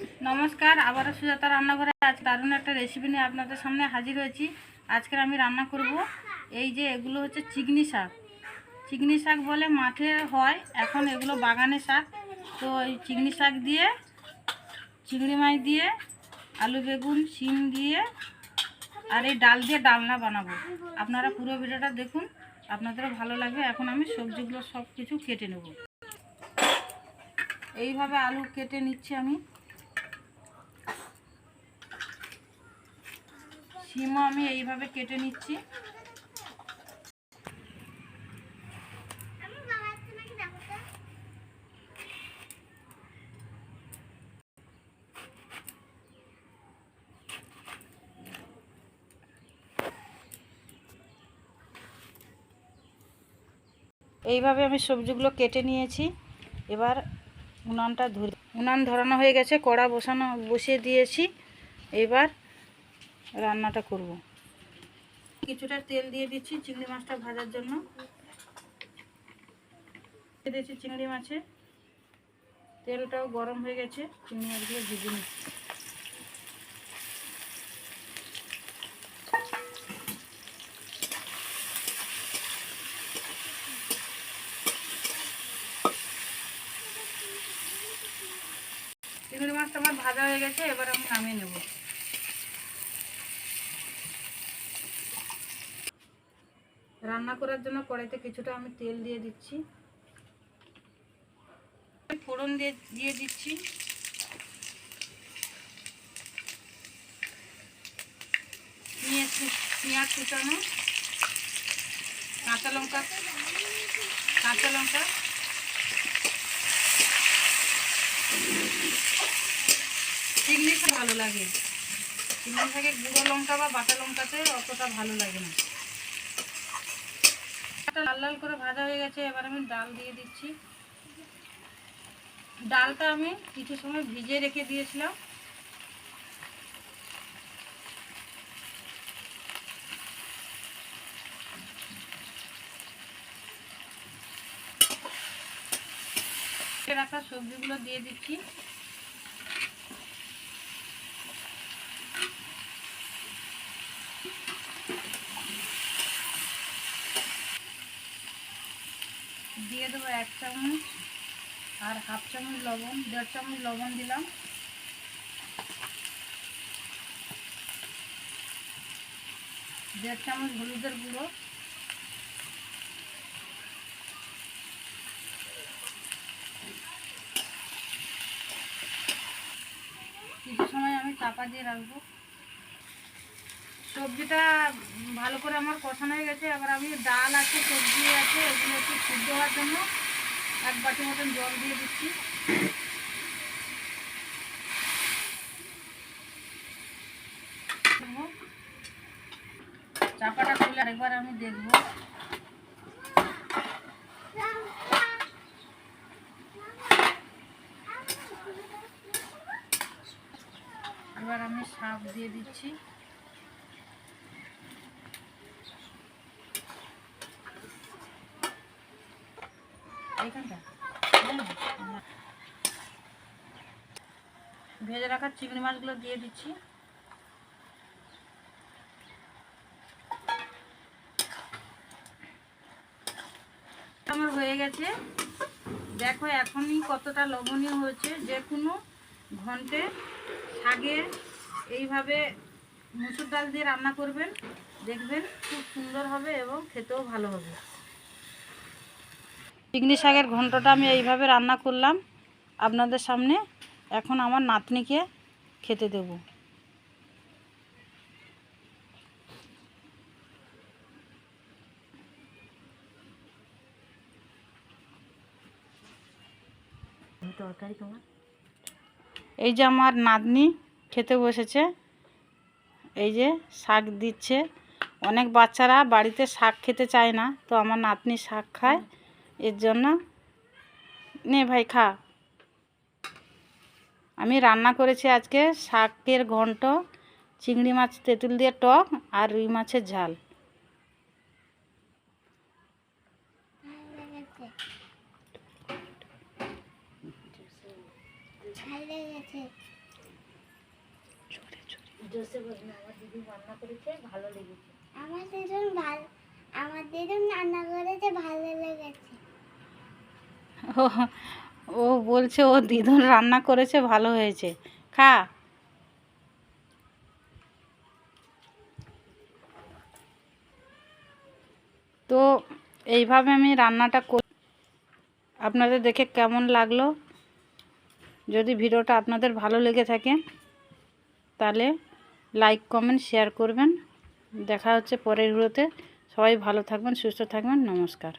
नमस्कार आबारो सुजाता रान्नाघरे आज दारुण एक रेसिपि निये आपनादेर सामने हाजिर हयेछि। आजके आमि रान्ना करब এই যে এগুলো হচ্ছে চিকনি শাক বলে মাঠে হয়, এখন এগুলো বাগানে শাক। তো এই চিকনি শাক দিয়ে চিংড়ি মাছ দিয়ে আলু বেগুন শিম দিয়ে আর এই ডাল দিয়ে ডালনা বানাবো। আপনারা পুরো ভিডিওটা দেখুন, আপনাদেরও ভালো লাগবে। এখন আমি সবজিগুলো সব কিছু কেটে নেব। এইভাবে আলু কেটে নিচ্ছি আমি, শিমও আমি এইভাবে কেটে নিচ্ছি। এইভাবে আমি সবজিগুলো কেটে নিয়েছি। এবার উনান ধরানো হয়ে গেছে, কড়া বসিয়ে দিয়েছি। এবার রান্নাটা করব। কিছুটা তেল দিয়ে দিচ্ছি চিংড়ি মাছটা ভাজার জন্য। দিয়ে দিচ্ছি চিংড়ি মাছে, তেলটাও গরম হয়ে গেছে, চিংড়ি মাছগুলো ভেজে নিচ্ছি। চিংড়ি মাছটা আমার ভাজা হয়ে গেছে, এবার আমি নামিয়ে নেব। রান্না করার জন্য কড়াইতে কিছুটা আমি তেল দিয়ে দিচ্ছি, ফোড়ন দিয়ে দিচ্ছি। পেঁয়াজ কুচানো, কাঁচা লঙ্কা চিংড়ি শাক ভালো লাগে। চিংড়ি শাকে গুঁড়ো লঙ্কা বা বাটা লঙ্কাতে অতটা ভালো লাগে না। লাল লাল করে ভাজা হয়ে গেছে, এবার আমি ডাল দিয়ে দিচ্ছি। ডালটা আমি কিছু সময় ভিজিয়ে রেখে দিয়েছিলাম। রাখা সবজিগুলো দিয়ে দিচ্ছি। দিয়ে দেবো 1 চামচ আর হাফ চামচ লবণ, 1.5 চামচ লবণ দিলাম। দেড় চামচ হলুদের গুঁড়ো, কিছু সময় আমি চাপা দিয়ে রাখবো। সবজিটা ভালো করে আমার কষানো হয়ে গেছে। এবার আমি ডাল আছে সবজি আছে এগুলো একটু সিদ্ধ হওয়ার জন্য 1 বাটি মতন জল দিয়ে দিচ্ছি। চাপাটা খুলে আরেকবার আমি দেখব। এবার আমি শাক দিয়ে দিচ্ছি। ভেজে রাখা চিংড়ি মাছগুলো দিয়ে দিচ্ছি। আমার হয়ে গেছে, দেখো এখনই কতটা লবণীয় হয়েছে। যে কোনো ঘন্টে শাকে এইভাবে মুসুর ডাল দিয়ে রান্না করবেন, দেখবেন খুব সুন্দর হবে এবং খেতেও ভালো হবে। চিংড়ি শাকের ঘন্টটা আমি এইভাবে রান্না করলাম আপনাদের সামনে। এখন আমার নাতনিকে খেতে দেব। এই যে আমার নাতনি খেতে বসেছে, এই যে শাক দিচ্ছে। অনেক বাচ্চারা বাড়িতে শাক খেতে চায় না, তো আমার নাতনি শাক খায়, এর জন্য নে ভাই খা। আমি রান্না করেছি আজকে শাকের ঘন্ট, চিংড়ি মাছ তেঁতুল দিয়ে টক আর রুই মাছের ঝাল। জোসে বলুন, আমার দিদি রান্না করেছে ভালো লেগেছে। আমার দিদি রান্না করেছে ভালো লেগেছে। ও ও বলছে ও দিদুন রান্না করেছে ভালো হয়েছে। খা। তো এইভাবে আমি রান্নাটা করি। আপনাদের দেখে কেমন লাগলো? যদি ভিডিওটা আপনাদের ভালো লেগে থাকে তাহলে লাইক কমেন্ট শেয়ার করবেন। দেখা হচ্ছে পরের ভিডিওতে। সবাই ভালো থাকবেন, সুস্থ থাকবেন। নমস্কার।